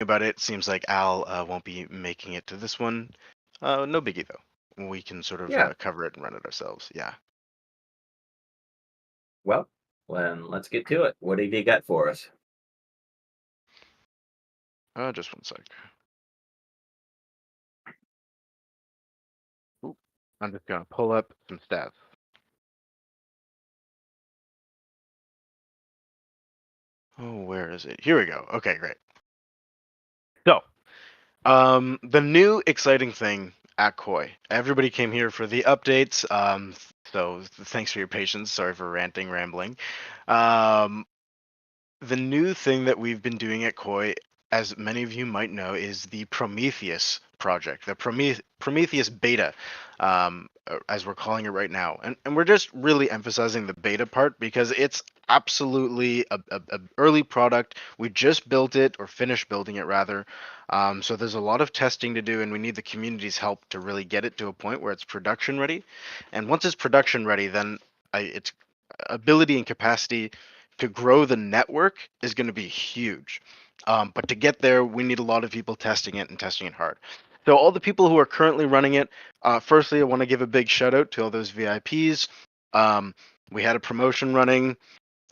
about it. Seems like Al won't be making it to this one. No biggie though. We can sort of Yeah. cover it and run it ourselves. Yeah. Well, then let's get to it. What have you got for us? Just one sec. Oop. I'm just gonna pull up some stats. Oh, where is it? Here we go. Okay, great. So, the new exciting thing at Koii. Everybody came here for the updates. So thanks for your patience. Sorry for ranting, rambling. Um, the new thing that we've been doing at Koii, as many of you might know, is the Prometheus project, the Prometheus beta, as we're calling it right now. And we're just really emphasizing the beta part because it's absolutely a early product. We just built it, or finished building it rather. So there's a lot of testing to do, and we need the community's help to really get it to a point where it's production ready. And once it's production ready, then its ability and capacity to grow the network is going to be huge. But to get there, we need a lot of people testing it and testing it hard. So all the people who are currently running it, firstly, I want to give a big shout out to all those VIPs. We had a promotion running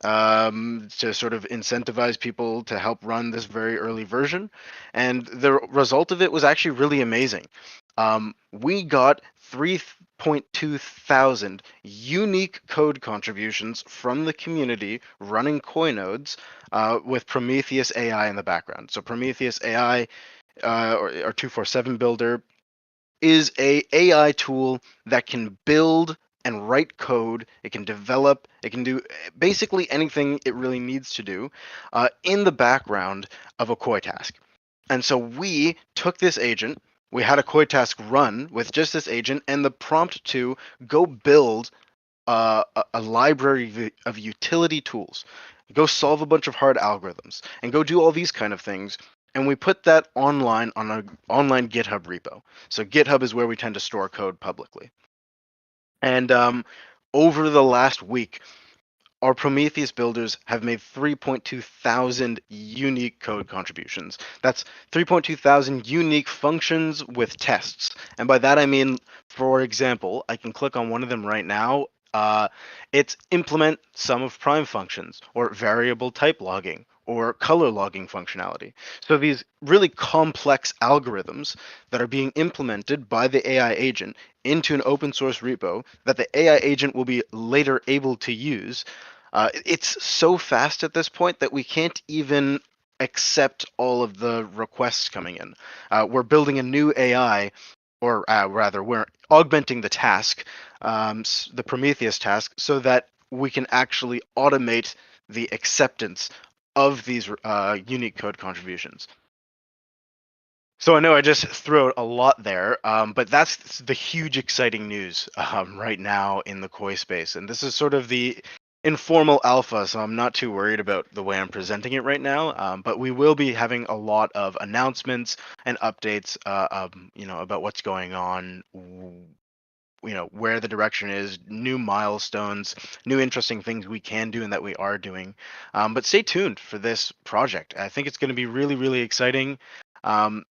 to sort of incentivize people to help run this very early version. And the result of it was actually really amazing. We got 3.2 thousand unique code contributions from the community running Koii nodes with Prometheus AI in the background. So Prometheus AI or 247 builder is a AI tool that can build and write code. It can develop. It can do basically anything it really needs to do in the background of a Koii task. And so we took this agent. We had a Koii task run with just this agent and the prompt to go build a library of utility tools, go solve a bunch of hard algorithms, and go do all these kind of things. And we put that online on an online GitHub repo. So GitHub is where we tend to store code publicly. And over the last week, our Prometheus builders have made 3.2 thousand unique code contributions. That's 3.2 thousand unique functions with tests. And by that I mean, for example, I can click on one of them right now. It's implement sum of prime functions, or variable type logging, or color logging functionality. So these really complex algorithms that are being implemented by the AI agent into an open source repo that the AI agent will be later able to use. It's so fast at this point that we can't even accept all of the requests coming in. We're building a new AI, or rather, we're augmenting the task, the Prometheus task, so that we can actually automate the acceptance of these unique code contributions. So I know I just threw out a lot there, but that's the huge exciting news right now in the Koii space. And this is sort of the informal alpha, so I'm not too worried about the way I'm presenting it right now. But we will be having a lot of announcements and updates, about what's going on, where the direction is, new milestones, new interesting things we can do and that we are doing. But stay tuned for this project. I think it's going to be really, really exciting. Um,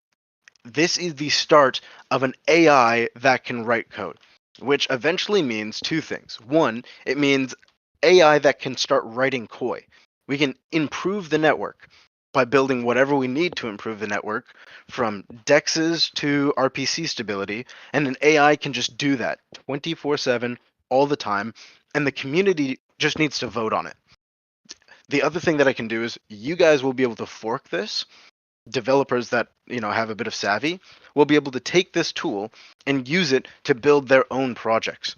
this is the start of an AI that can write code, which eventually means two things. One, it means AI that can start writing Koii. We can improve the network by building whatever we need to improve the network, from DEXs to RPC stability, and an AI can just do that 24/7 all the time, and the community just needs to vote on it. The other thing that I can do is you guys will be able to fork this. Developers that have a bit of savvy will be able to take this tool and use it to build their own projects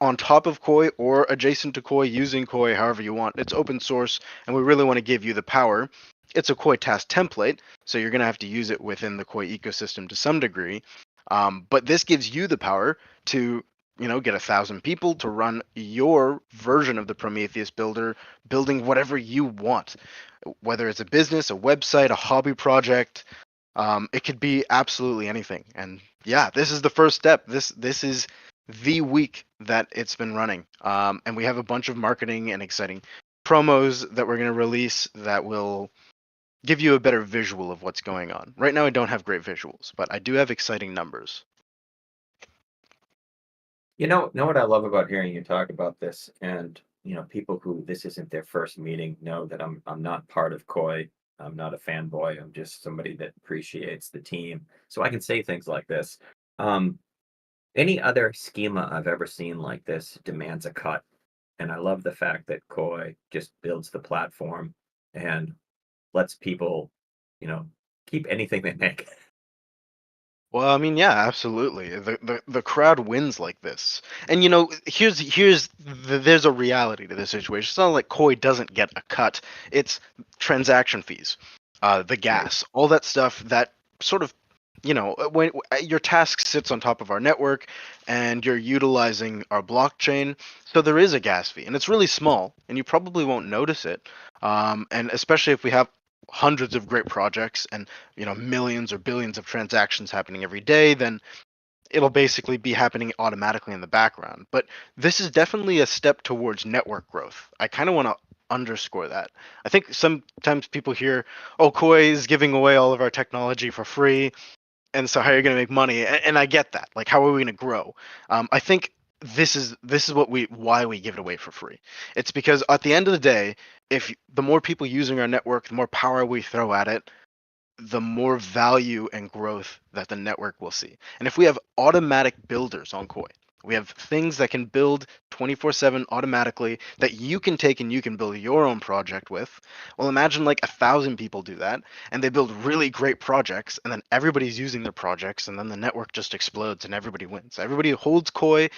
on top of Koii or adjacent to Koii, using Koii however you want. It's open source, and we really want to give you the power. It's a Koii task template, so you're going to have to use it within the Koii ecosystem to some degree. But this gives you the power to get 1,000 people to run your version of the Prometheus builder, building whatever you want, whether it's a business, a website, a hobby project. It could be absolutely anything. And yeah, this is the first step. This is the week that it's been running. And we have a bunch of marketing and exciting promos that we're going to release that will give you a better visual of what's going on. Right now, I don't have great visuals, but I do have exciting numbers. Know what I love about hearing you talk about this, and people who this isn't their first meeting know that I'm not part of Koi. I'm not a fanboy. I'm just somebody that appreciates the team, so I can say things like this. Um, any other schema I've ever seen like this demands a cut, and I love the fact that Koi just builds the platform and lets people, you know, keep anything they make. Well, I mean, yeah, absolutely. The crowd wins like this, and there's a reality to this situation. It's not like Koi doesn't get a cut. It's transaction fees, the Right. gas, all that stuff. That sort of, when your task sits on top of our network, and you're utilizing our blockchain, so there is a gas fee, and it's really small, and you probably won't notice it. And especially if we have hundreds of great projects and millions or billions of transactions happening every day, then it'll basically be happening automatically in the background. But this is definitely a step towards network growth. I kind of want to underscore that. I think sometimes people hear, oh, Koei is giving away all of our technology for free, and so how are you going to make money? And I get that. Like, how are we going to grow? I think this is why we give it away for free. It's because at the end of the day, if the more people using our network, the more power we throw at it, the more value and growth that the network will see. And if we have automatic builders on Koi, we have things that can build 24/7 automatically that you can take and you can build your own project with. Well, imagine like 1,000 people do that and they build really great projects and then everybody's using their projects and then the network just explodes and everybody wins. Everybody holds Koi,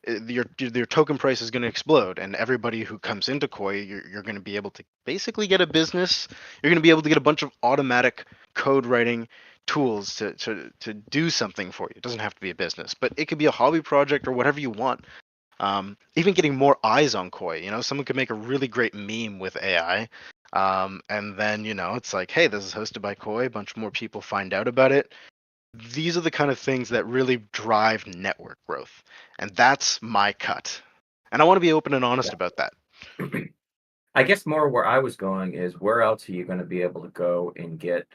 your token price is going to explode, and everybody who comes into Koi, you're going to be able to basically get a business. You're going to be able to get a bunch of automatic code writing tools to do something for you. It doesn't have to be a business, but it could be a hobby project or whatever you want. Even getting more eyes on Koi, someone could make a really great meme with AI. And then, it's like, hey, this is hosted by Koi. A bunch more people find out about it. These are the kind of things that really drive network growth. And that's my cut. And I want to be open and honest about that. I guess more where I was going is where else are you going to be able to go and get,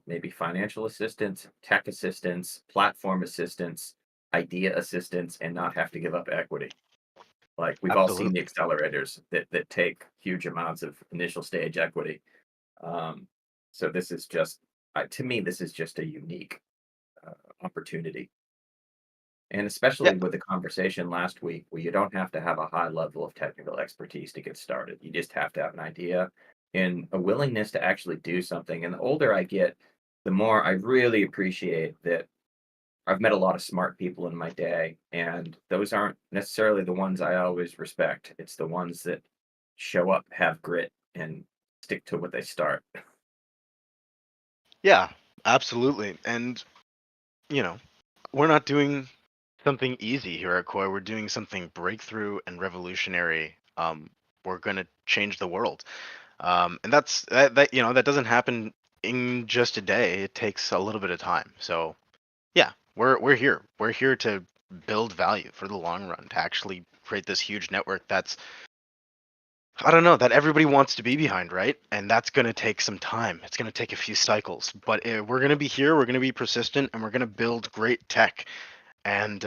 maybe financial assistance, tech assistance, platform assistance, idea assistance, and not have to give up equity? Like we've all seen the Absolutely. accelerators that take huge amounts of initial stage equity. Um, so this is just, to me, this is just a unique opportunity. And Yeah. especially with the conversation last week, where you don't have to have a high level of technical expertise to get started. You just have to have an idea and a willingness to actually do something. And the older I get, the more I really appreciate that I've met a lot of smart people in my day, and those aren't necessarily the ones I always respect. It's the ones that show up, have grit, and stick to what they start. Yeah, absolutely. And, you know, we're not doing something easy here at Koi. We're doing something breakthrough and revolutionary. We're going to change the world. And that doesn't happen in just a day. It takes a little bit of time. So, yeah, we're here. We're here to build value for the long run, to actually create this huge network that's, I don't know, that everybody wants to be behind, right? And that's going to take some time. It's going to take a few cycles, but we're going to be here. We're going to be persistent, and we're going to build great tech. And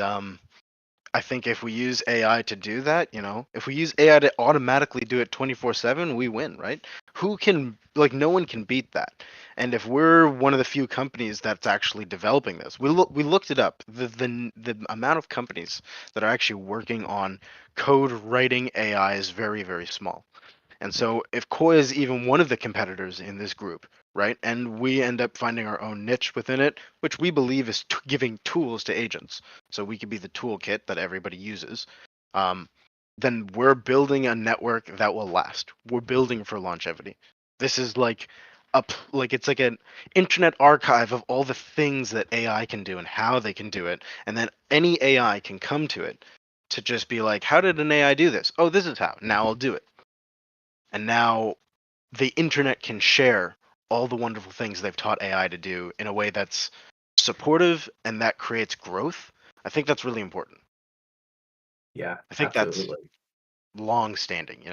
I think if we use AI to do that, if we use AI to automatically do it 24/7, we win, right? No one can beat that. And if we're one of the few companies that's actually developing this, we looked it up. The amount of companies that are actually working on code writing AI is very, very small. And so if Koi is even one of the competitors in this group, right, and we end up finding our own niche within it, which we believe is giving tools to agents, so we could be the toolkit that everybody uses, um, then we're building a network that will last. We're building for longevity. This is like it's like an internet archive of all the things that AI can do and how they can do it, and then any AI can come to it to just be like, how did an AI do this? Oh, this is how. Now I'll do it. And now the internet can share all the wonderful things they've taught AI to do in a way that's supportive and that creates growth. I think that's really important. Yeah, I think that's absolutely. long standing,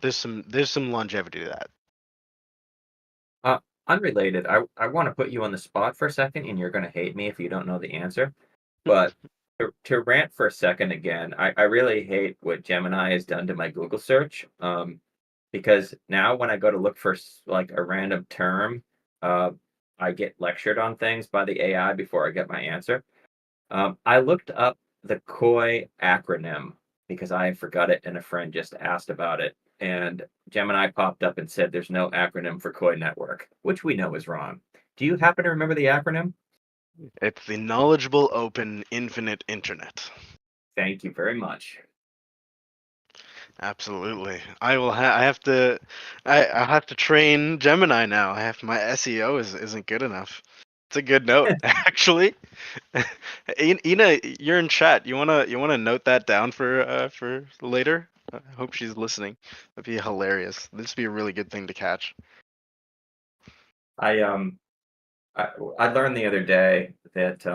There's some longevity to that. unrelated. I want to put you on the spot for a second, and you're going to hate me if you don't know the answer. But to rant for a second again, I really hate what Gemini has done to my Google search. Because now when I go to look for like a random term, uh, I get lectured on things by the AI before I get my answer. I looked up the Koii acronym because I forgot it and a friend just asked about it. And Gemini popped up and said there's no acronym for Koii Network, which we know is wrong. Do you happen to remember the acronym? It's the knowledgeable, open, infinite internet. Thank you very much. Absolutely. I have to. I have to train Gemini now. I have my SEO isn't good enough. It's a good note, actually. Ina, you're in chat. You wanna note that down for later? I hope she's listening. That'd be hilarious. This would be a really good thing to catch. I um I, I learned the other day that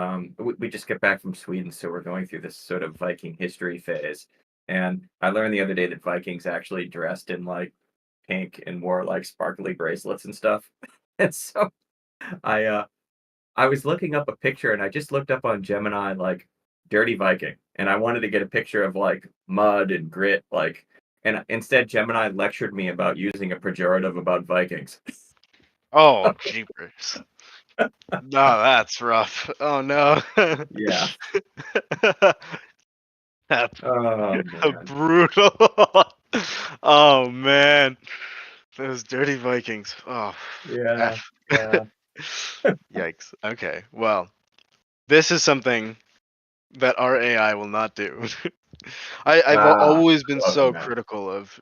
we just get back from Sweden, so we're going through this sort of Viking history phase. And I learned the other day that Vikings actually dressed in like pink and wore like sparkly bracelets and stuff. And so I uh I was looking up a picture and I just looked up on Gemini like dirty Viking and I wanted to get a picture of like mud and grit like and instead Gemini lectured me about using a pejorative about Vikings. Oh, jeepers. No, that's rough. Oh no. Yeah. That's Oh man. brutal. Oh man. Those dirty Vikings. Oh, Yeah. F. Yeah. Yikes. Okay. Well, this is something that our AI will not do. I've Ah, always been I love when so that. critical of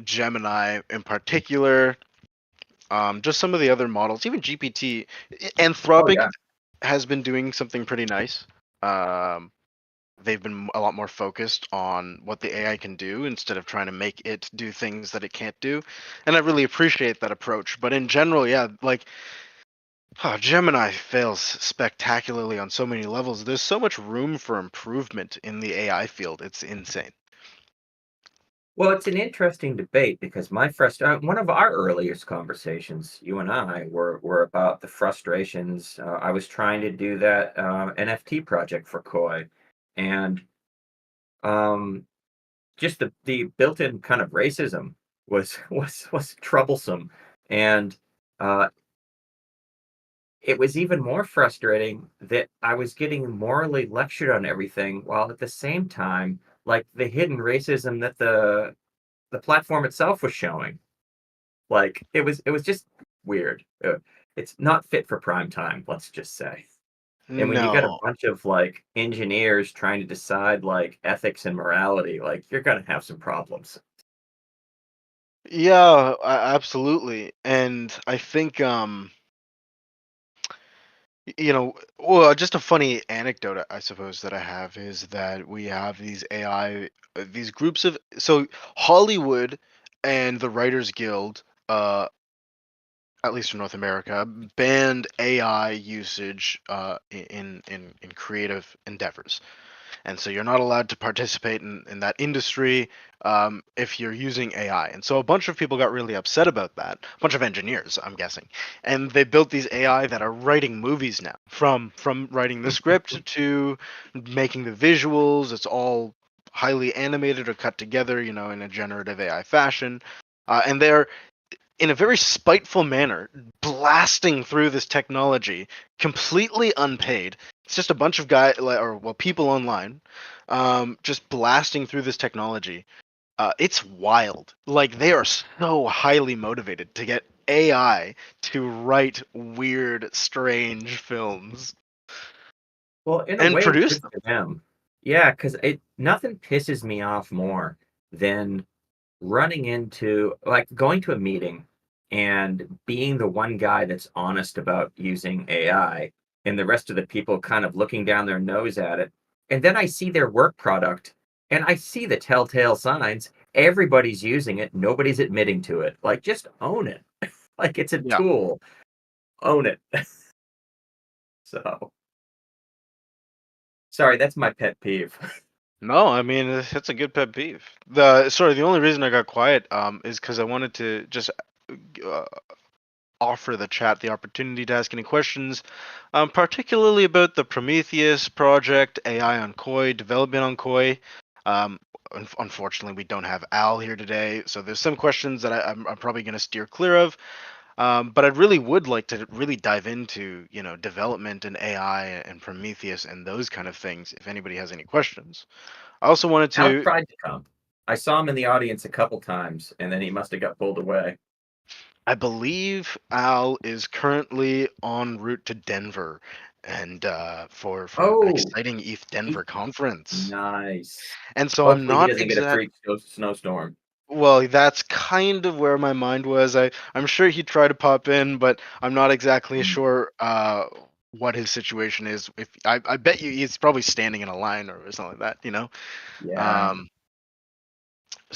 Gemini in particular. Just some of the other models, even GPT. Oh Anthropic yeah. has been doing something pretty nice. Um, they've been a lot more focused on what the AI can do instead of trying to make it do things that it can't do. And I really appreciate that approach. But in general, yeah, like Gemini fails spectacularly on so many levels. There's so much room for improvement in the AI field. It's insane. Well, it's an interesting debate because one of our earliest conversations, you and I, were about the frustrations. I was trying to do that NFT project for Koi, and um, just the built-in kind of racism was was troublesome, and uh, it was even more frustrating that I was getting morally lectured on everything, while at the same time, like the hidden racism that the platform itself was showing. Like it was just weird. It's not fit for prime time, let's just say. And when you got a No. bunch of like engineers trying to decide like ethics and morality, like you're gonna have some problems. Yeah, absolutely. And I think well, just a funny anecdote I suppose that I have is that we have these AI these groups of so Hollywood and the Writers Guild at least in North America, banned AI usage in creative endeavors, and so you're not allowed to participate in that industry if you're using AI. And so a bunch of people got really upset about that. A bunch of engineers, I'm guessing, and they built these AI that are writing movies now. From writing the script to making the visuals, it's all highly animated or cut together, in a generative AI fashion. And they're in a very spiteful manner, blasting through this technology completely unpaid. It's just a bunch of guys, or well, people online, just blasting through this technology. It's wild. Like they are so highly motivated to get AI to write weird, strange films Well, in a and way, produce good them. for them. Yeah, because it nothing pisses me off more than running into like going to a meeting and being the one guy that's honest about using AI and the rest of the people kind of looking down their nose at it. And then I see their work product and I see the telltale signs. Everybody's using it, nobody's admitting to it. Like just own it. Like it's a Yeah. tool. Own it. So sorry, that's my pet peeve. No, I mean it's a good pet peeve. The only reason I got quiet is because I wanted to just uh, offer the chat the opportunity to ask any questions, particularly about the Prometheus project, AI on Koii, development on Koii. Um, Unfortunately, we don't have Al here today, so there's some questions that I'm probably going to steer clear of. But I really would like to really dive into, development and AI and Prometheus and those kind of things. If anybody has any questions, I also wanted Al to. tried to come. I saw him in the audience a couple times, and then he must have got pulled away. I believe Al is currently en route to Denver, and for an Oh, exciting ETH he Denver conference. nice. And so I'm Hopefully, he not doesn't get a exact. freak snowstorm. Well, that's kind of where my mind was. I'm sure he tried to pop in, but I'm not exactly Mm, sure what his situation is. If I bet you he's probably standing in a line or something like that. yeah. Um,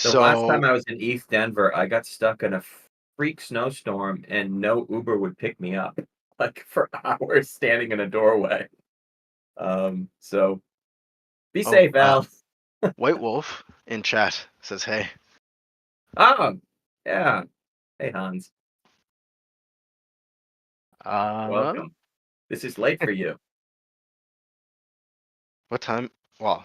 The last so time I was in East Denver, I got stuck in a freak snowstorm, and no Uber would pick me up, like for hours standing in a doorway. So be oh, safe, Al. White Wolf in chat says, "Hey, Oh, yeah. Hey, Hans. uh, Welcome. This is late for you. what time?" Well,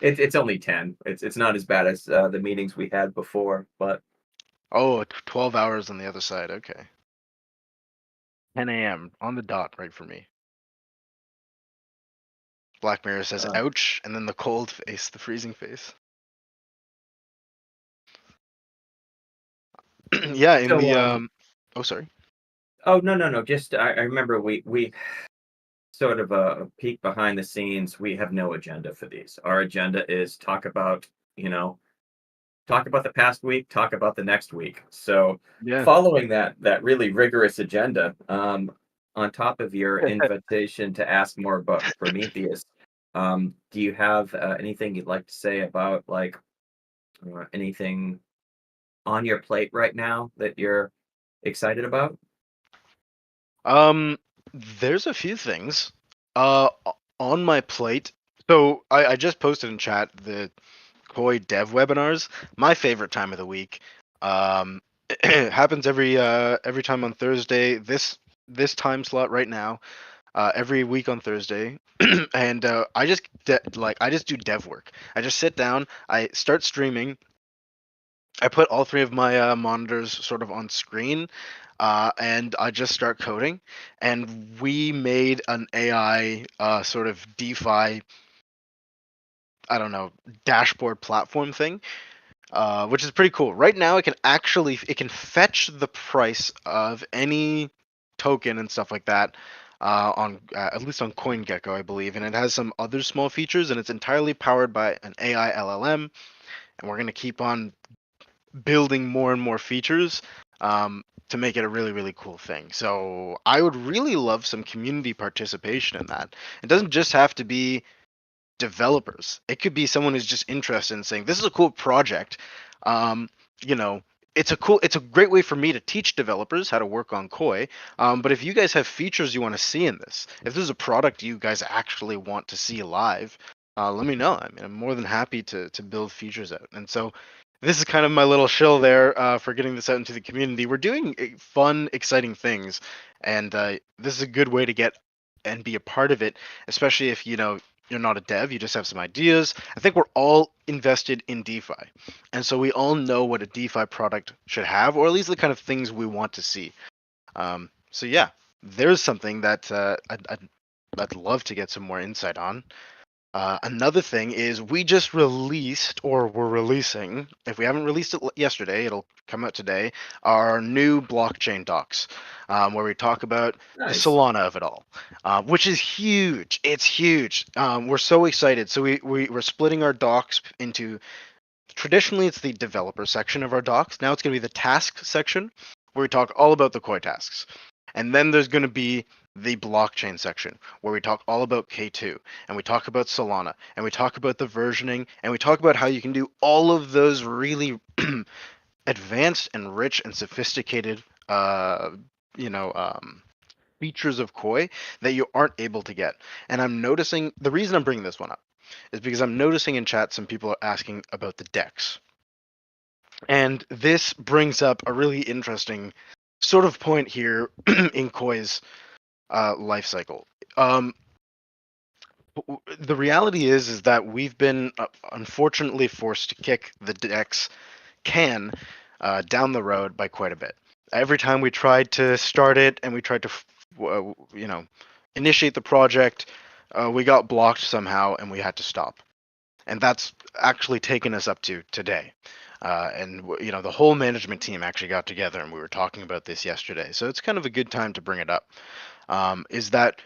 It's only 10. It's not as bad as the meetings we had before, but 12 hours on the other side. Okay, 10 a.m. on the dot, right for me. Black Mirror says, uh, "Ouch," and then the cold face, the freezing face. Yeah, in so the Oh, sorry. oh no. Just I remember we sort of a peek behind the scenes. We have no agenda for these. Our agenda is you know, talk about the past week, talk about the next week. So Yeah. following that really rigorous agenda, on top of your invitation to ask more about Prometheus, do you have anything you'd like to say about like anything on your plate right now that you're excited about? Um, there's a few things on my plate. So I just posted in chat the Koi dev webinars. My favorite time of the week. Um, it happens every time on Thursday. This time slot right now. Every week on Thursday, and I just do dev work. I just sit down. I start streaming. I put all three of my monitors sort of on screen, and I just start coding. And we made an AI sort of DeFi, I don't know, dashboard platform thing, which is pretty cool. Right now, it can fetch the price of any token and stuff like that. On At least on CoinGecko, I believe, and it has some other small features, and it's entirely powered by an AI LLM. And we're gonna keep on building more and more features to make it a really, really cool thing. So I would really love some community participation in that. It doesn't just have to be developers. It could be someone who's just interested in saying, "This is a cool project." Um, you know, it's a great way for me to teach developers how to work on Koi. But if you guys have features you want to see in this, if there's a product you guys actually want to see live, let me know. I mean, I'm more than happy to build features out. And so this is kind of my little shill there for getting this out into the community. We're doing fun, exciting things, and this is a good way to get and be a part of it, especially if you're not a dev, you just have some ideas. I think we're all invested in DeFi. And so we all know what a DeFi product should have, or at least the kind of things we want to see. So yeah, there's something that I'd love to get some more insight on. Another thing is we just released, or we're releasing, if we haven't released it yesterday, it'll come out today, our new blockchain docs, where we talk about the Nice. Solana of it all, which is huge. It's huge. We're so excited. So we're splitting our docs into, traditionally it's the developer section of our docs. Now it's going to be the task section where we talk all about the Koi tasks. And then there's going to be the blockchain section where we talk all about K2 and we talk about Solana and we talk about the versioning and we talk about how you can do all of those really advanced and rich and sophisticated you know features of Koi that you aren't able to get. And I'm noticing the reason I'm bringing this one up is because I'm noticing in chat some people are asking about the decks. And this brings up a really interesting sort of point here in Koi's life cycle. Um, the reality is that we've been unfortunately forced to kick the Dex can down the road by quite a bit. Every time we tried to start it and we tried to, initiate the project, we got blocked somehow and we had to stop. And that's actually taken us up to today. The whole management team actually got together and we were talking about this yesterday. So it's kind of a good time to bring it up. Is that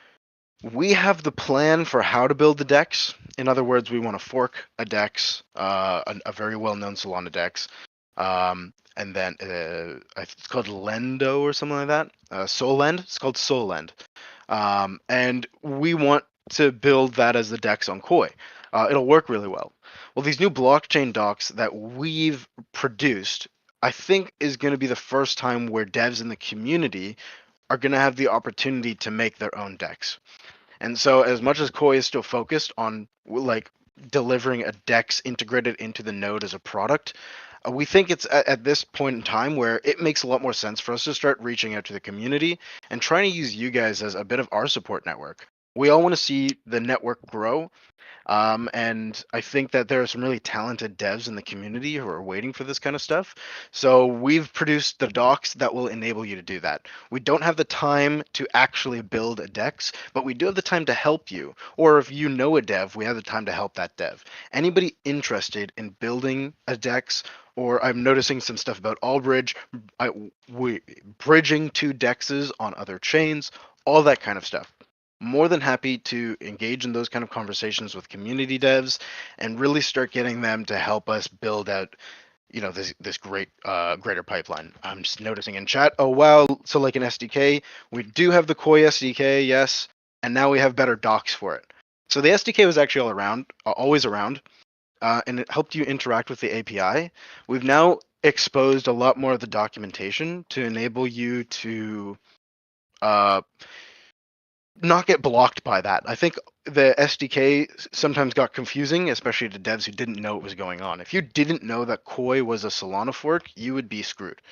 we have the plan for how to build the Dex. In other words, we want to fork a Dex, a very well-known Solana Dex, and then it's called Lendo or something like that. Solend. It's called Solend, and we want to build that as the Dex on Koi. It'll work really well. Well, these new blockchain docs that we've produced, I think, is going to be the first time where devs in the community are going to have the opportunity to make their own Dex. And so, as much as Koii is still focused on like delivering a Dex integrated into the node as a product, we think it's at this point in time where it makes a lot more sense for us to start reaching out to the community and trying to use you guys as a bit of our support network. We all want to see the network grow, and I think that there are some really talented devs in the community who are waiting for this kind of stuff. So we've produced the docs that will enable you to do that. We don't have the time to actually build a Dex, but we do have the time to help you. Or if you know a dev, we have the time to help that dev. Anybody interested in building a Dex, or I'm noticing some stuff about Allbridge, we bridging two dexes on other chains, all that kind of stuff. More than happy to engage in those kind of conversations with community devs and really start getting them to help us build out this greater pipeline. I'm just noticing in chat, oh wow, so like an SDK, we do have the Koii SDK, yes, and now we have better docs for it. So the SDK was actually always around, and it helped you interact with the API. We've now exposed a lot more of the documentation to enable you to uh, not get blocked by that. I think the SDK sometimes got confusing, especially to devs who didn't know what was going on. If you didn't know that Koii was a Solana fork, you would be screwed.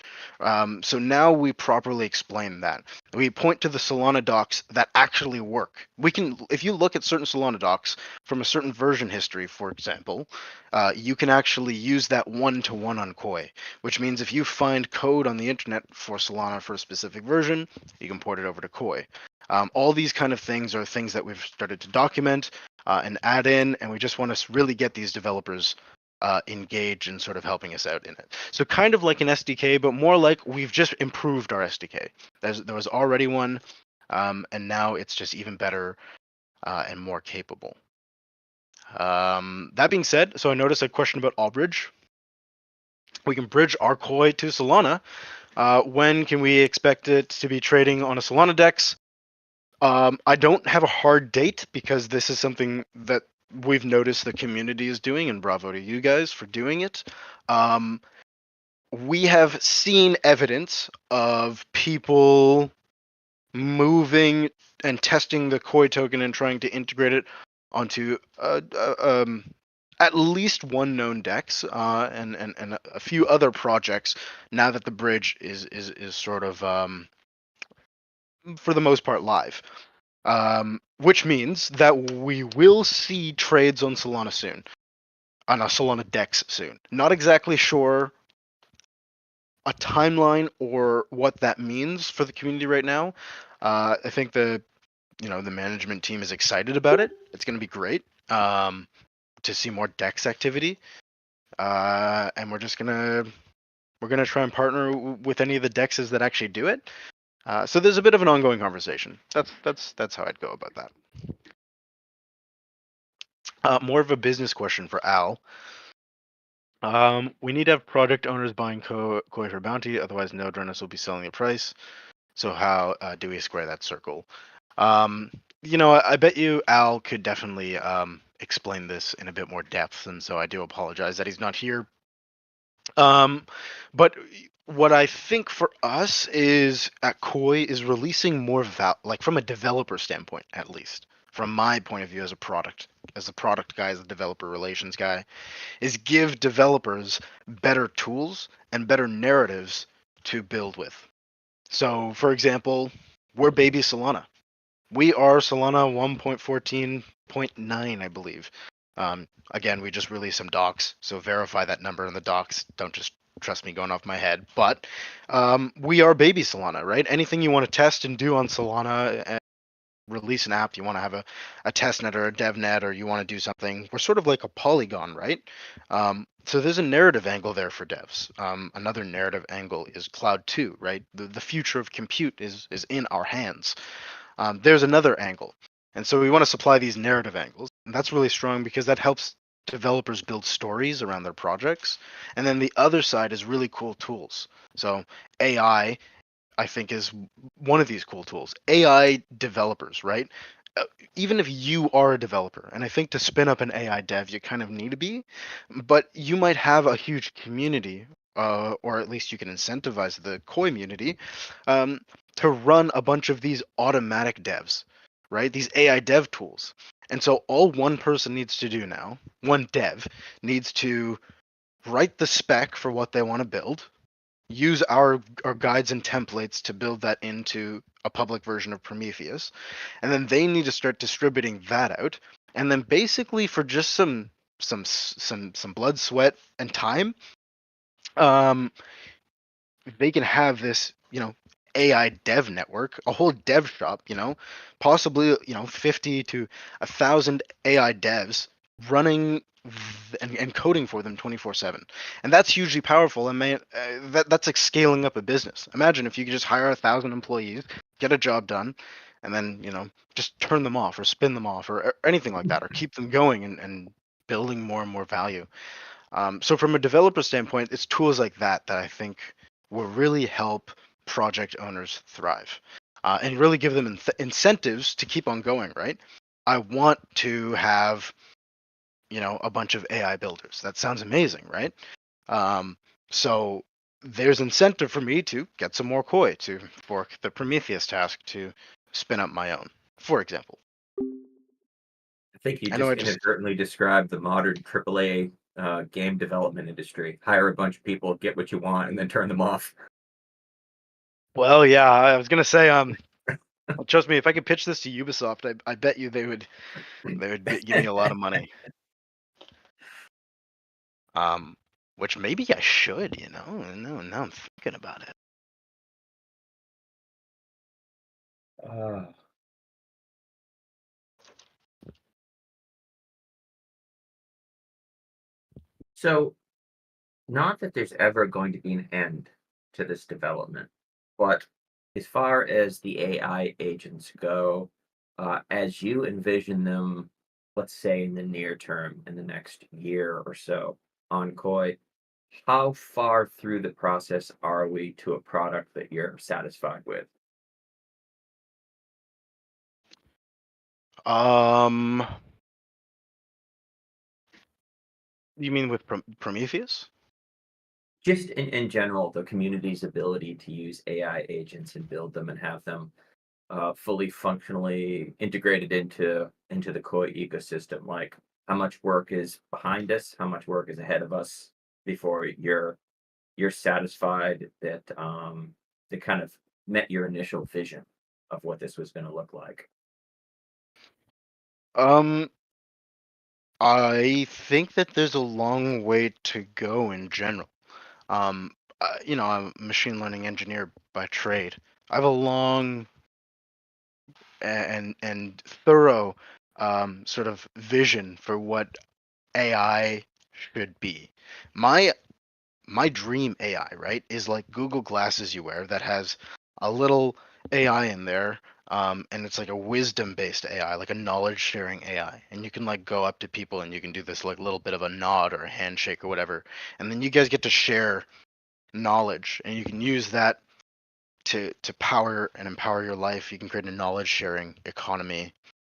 So now we properly explain that. We point to the Solana docs that actually work. We can, if you look at certain Solana docs from a certain version history, for example, you can actually use that one-to-one on Koii, which means if you find code on the internet for Solana for a specific version, you can port it over to Koii. All these kind of things are things that we've started to document and add in, and we just want to really get these developers engaged in sort of helping us out in it. So kind of like an SDK, but more like we've just improved our SDK. There was already one, and now it's just even better and more capable. That being said, so I noticed a question about Allbridge. We can bridge our Koii to Solana. When can we expect it to be trading on a Solana DEX? I don't have a hard date because this is something that we've noticed the community is doing, and bravo to you guys for doing it. We have seen evidence of people moving and testing the Koii token and trying to integrate it onto at least one known DEX and a few other projects. Now that the bridge is sort of for the most part live. Which means that we will see trades on Solana soon, on a Solana DEX soon. Not exactly sure a timeline or what that means for the community right now. I think the management team is excited about it. It's going to be great to see more DEX activity, and we're gonna try and partner with any of the DEXs that actually do it. So there's a bit of an ongoing conversation. That's how I'd go about that. More of a business question for Al. We need to have project owners buying Koi for bounty, otherwise node runners will be selling the price. So how do we square that circle? I bet you Al could definitely explain this in a bit more depth, and so I do apologize that he's not here. But what I think for us is at Koi is releasing more like from a developer standpoint, at least from my point of view as a product guy, as a developer relations guy, is give developers better tools and better narratives to build with. So, for example, we're baby Solana. We are Solana 1.14.9, I believe. Again, we just released some docs, so verify that number in the docs. Don't just trust me going off my head. But we are baby Solana, right? Anything you want to test and do on Solana, release an app, you want to have a test net or a dev net, or you want to do something, we're sort of like a polygon, right? So there's a narrative angle there for devs. Another narrative angle is cloud 2, right? The future of compute is in our hands. There's another angle. And so we want to supply these narrative angles. And that's really strong because that helps developers build stories around their projects. And then the other side is really cool tools. So I think is one of these cool tools. AI developers, right? Uh, Even if you are a developer, and I think to spin up an AI dev, you kind of need to be, but you might have a huge community, or at least you can incentivize the Koii community um, to run a bunch of these automatic devs, right? These AI dev tools. And so all one person needs to do now, one dev, needs to write the spec for what they want to build, use our guides and templates to build that into a public version of Prometheus, and then they need to start distributing that out. And then basically for just some blood, sweat, and time, um, they can have this, AI dev network, a whole dev shop, possibly, 50 to 1,000 AI devs running and coding for them 24/7. And that's hugely powerful. And that's like scaling up a business. Imagine if you could just hire 1,000 employees, get a job done, and then, just turn them off or spin them off or anything like that, or keep them going and building more and more value. So from a developer standpoint, it's tools like that I think will really help project owners thrive, and really give them incentives to keep on going. Right? I want to have a bunch of AI builders. That sounds amazing, right? Um, so there's incentive for me to get some more Koii to fork the Prometheus task to spin up my own, for example. I think you I know just I just inadvertently described the modern AAA game development industry. Hire a bunch of people, get what you want, and then turn them off. well, yeah, I was gonna say, well, trust me, if I could pitch this to Ubisoft, I bet you they would give me a lot of money. Um, which maybe I should, now I'm thinking about it. Uh, so, not that there's ever going to be an end to this development, but as far as the AI agents go, as you envision them, let's say in the near term, in the next year or so on Koi, how far through the process are we to a product that you're satisfied with? Um, you mean with Prometheus? Just in general, the community's ability to use AI agents and build them and have them fully functionally integrated into the Koi ecosystem. Like how much work is behind us, how much work is ahead of us before you're satisfied that they kind of met your initial vision of what this was going to look like. Um, I think that there's a long way to go in general. Um, I'm a machine learning engineer by trade. I have a long and thorough sort of vision for what AI should be. My my dream AI, right, is like Google Glasses you wear that has a little AI in there, and it's like a wisdom-based AI, like a knowledge-sharing AI, and you can like go up to people and you can do this like little bit of a nod or a handshake or whatever, and then you guys get to share knowledge, and you can use that to power and empower your life. You can create a knowledge-sharing economy.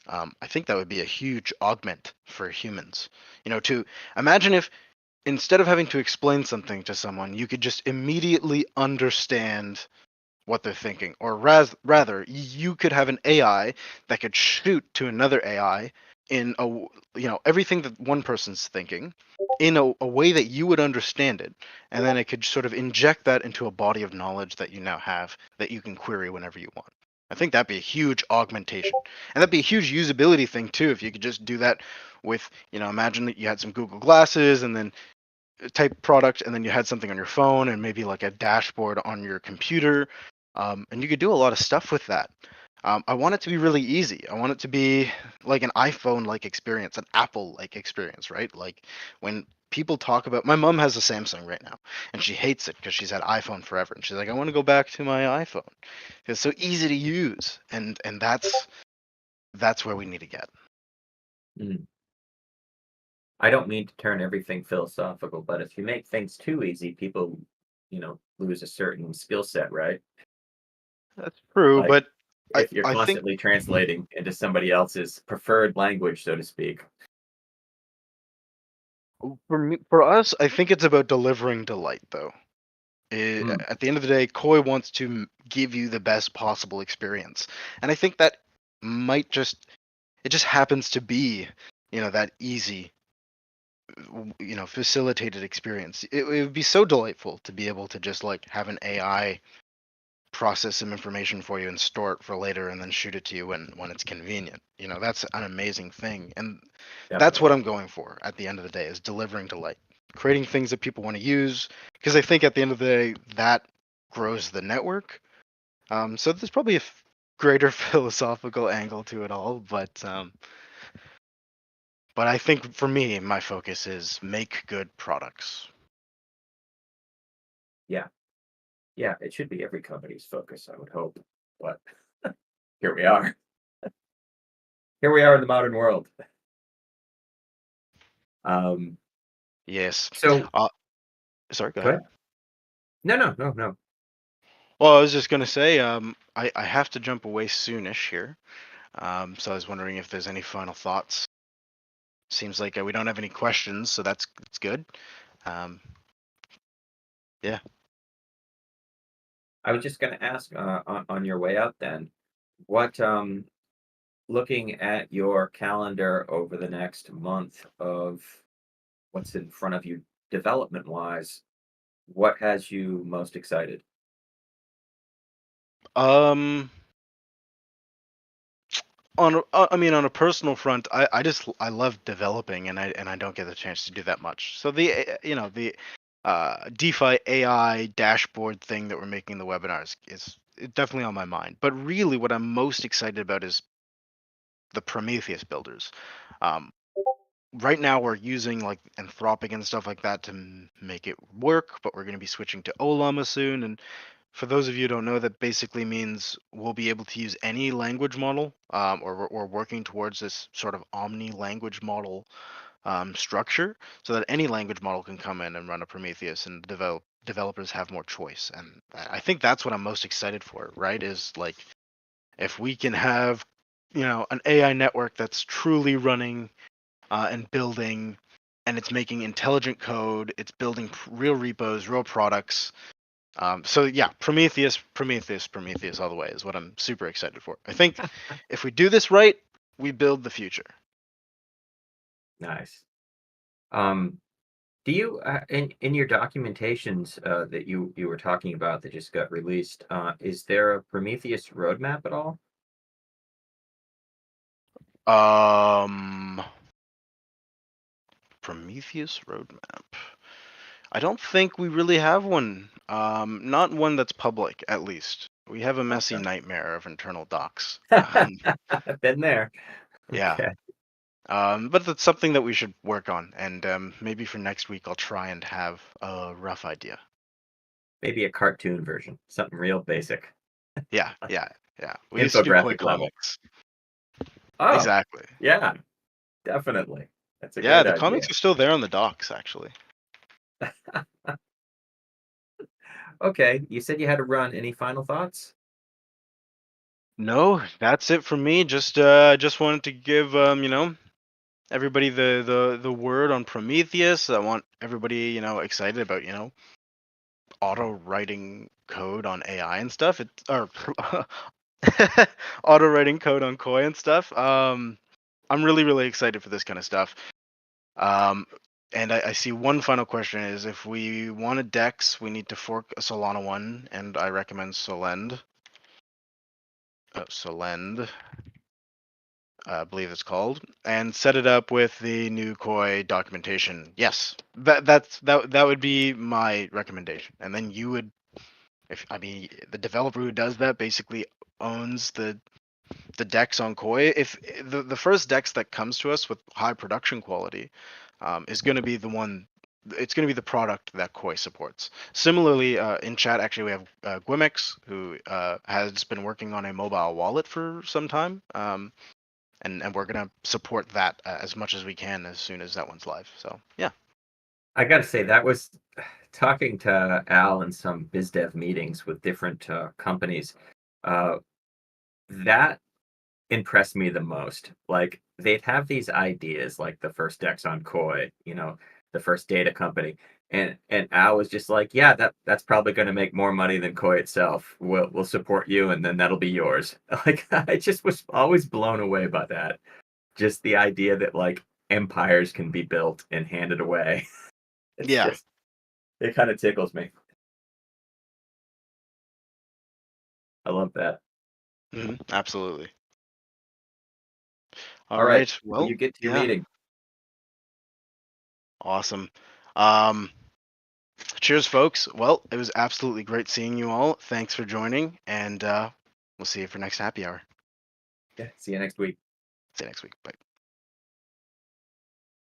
I think that would be a huge augment for humans. To imagine if instead of having to explain something to someone, you could just immediately understand what they're thinking. Or rather, you could have an AI that could shoot to another AI in everything that one person's thinking in a way that you would understand it, and then it could sort of inject that into a body of knowledge that you now have that you can query whenever you want. I think that'd be a huge augmentation, and that'd be a huge usability thing too if you could just do that with, imagine that you had some Google Glasses and then type product, and then you had something on your phone and maybe like a dashboard on your computer, and you could do a lot of stuff with that. I want it to be really easy. I want it to be like an iPhone-like experience, an Apple-like experience, right? Like when people talk about, my mom has a Samsung right now, and she hates it because she's had iPhone forever, and she's like, I want to go back to my iPhone. It's so easy to use, and that's where we need to get. Mm. I don't mean to turn everything philosophical, but if you make things too easy, people, lose a certain skill set, right? That's true, Like but I if you're I think constantly translating into somebody else's preferred language, so to speak. for us, I think it's about delivering delight, though. Mm, At the end of the day, Koi wants to give you the best possible experience, and I think that might just it just happens to be, that easy, facilitated experience. It would be so delightful to be able to just like have an AI process some information for you and store it for later and then shoot it to you when it's convenient. That's an amazing thing. And that's what definitely. I'm going for at the end of the day is delivering delight. Creating things that people want to use. Because I think at the end of the day, that grows the network. So there's probably a greater philosophical angle to it all, but I think for me, my focus is make good products. Yeah. Yeah. It should be every company's focus, I would hope. But here we are. Here we are in the modern world. Um, Yes. so Uh, Sorry, go go ahead. ahead. No, no, no, no. Well, I was just gonna say, I have to jump away soonish here. So I was wondering if there's any final thoughts. Seems like we don't have any questions, so that's good. Um, yeah. I was just going to ask on your way out then, what looking at your calendar over the next month of what's in front of you development wise, what has you most excited? Um, I mean, on a personal front, I love developing, and I don't get the chance to do that much. So the DeFi AI dashboard thing that we're making in the webinars is definitely on my mind. But really, what I'm most excited about is the Prometheus builders. Um, right now we're using like Anthropic and stuff like that to make it work, but we're going to be switching to Olama soon. And for those of you who don't know, that basically means we'll be able to use any language model, or we're working towards this sort of omni language model structure, so that any language model can come in and run a Prometheus, and developers have more choice. And I think that's what I'm most excited for. Right? Is like if we can have an AI network that's truly running and building, and it's making intelligent code. It's building real repos, real products. So yeah, Prometheus, all the way is what I'm super excited for. I think if we do this right, we build the future. Nice. Um, do you in your documentations that you were talking about that just got released? Is there a Prometheus roadmap at all? Um, Prometheus roadmap. I don't think we really have one. Not one that's public, at least. We have a messy Okay. nightmare of internal docs. I've been there. Yeah. Okay. But that's something that we should work on, and maybe for next week I'll try and have a rough idea. Maybe a cartoon version, something real basic. Yeah, yeah, yeah. We used to do Koi Infographic level. comics. Oh, Exactly. yeah, definitely. That's a Yeah, great the comics idea. are still there on the docks, actually. Okay, you said you had to run. Any final thoughts? No, that's it for me. Just wanted to give everybody the word on Prometheus. I want everybody excited about auto writing code on AI and stuff. It or auto writing code on Koi and stuff. I'm really really excited for this kind of stuff. Um, and I see one final question is if we want a Dex, we need to fork a Solana one, and I recommend Solend. Solend, I believe it's called, and set it up with the new Koii documentation. Yes, that would be my recommendation. And then you would, if I mean, the developer who does that basically owns the decks on Koii. If the first decks that comes to us with high production quality is going to be the one. It's going to be the product that Koii supports. Similarly, in chat, actually, we have Gwimix, who has been working on a mobile wallet for some time, and we're going to support that as much as we can as soon as that one's live. So yeah, I got to say, that was talking to Al in some biz dev meetings with different companies. Uh, that impressed me the most. Like they'd have these ideas, like the first Dex on Koi, the first data company, and Al was just like, yeah, that's probably going to make more money than Koi itself. We'll support you, and then that'll be yours. Like I just was always blown away by that. Just the idea that like empires can be built and handed away. It's yeah, just it kind of tickles me. I love that. absolutely. All All right, right. well, Well, you get to your yeah, meeting. awesome. Um, Cheers, folks. Well, it was absolutely great seeing you all. Thanks for joining, and we'll see you for next happy hour. Yeah, see you next week. See you next week. Bye.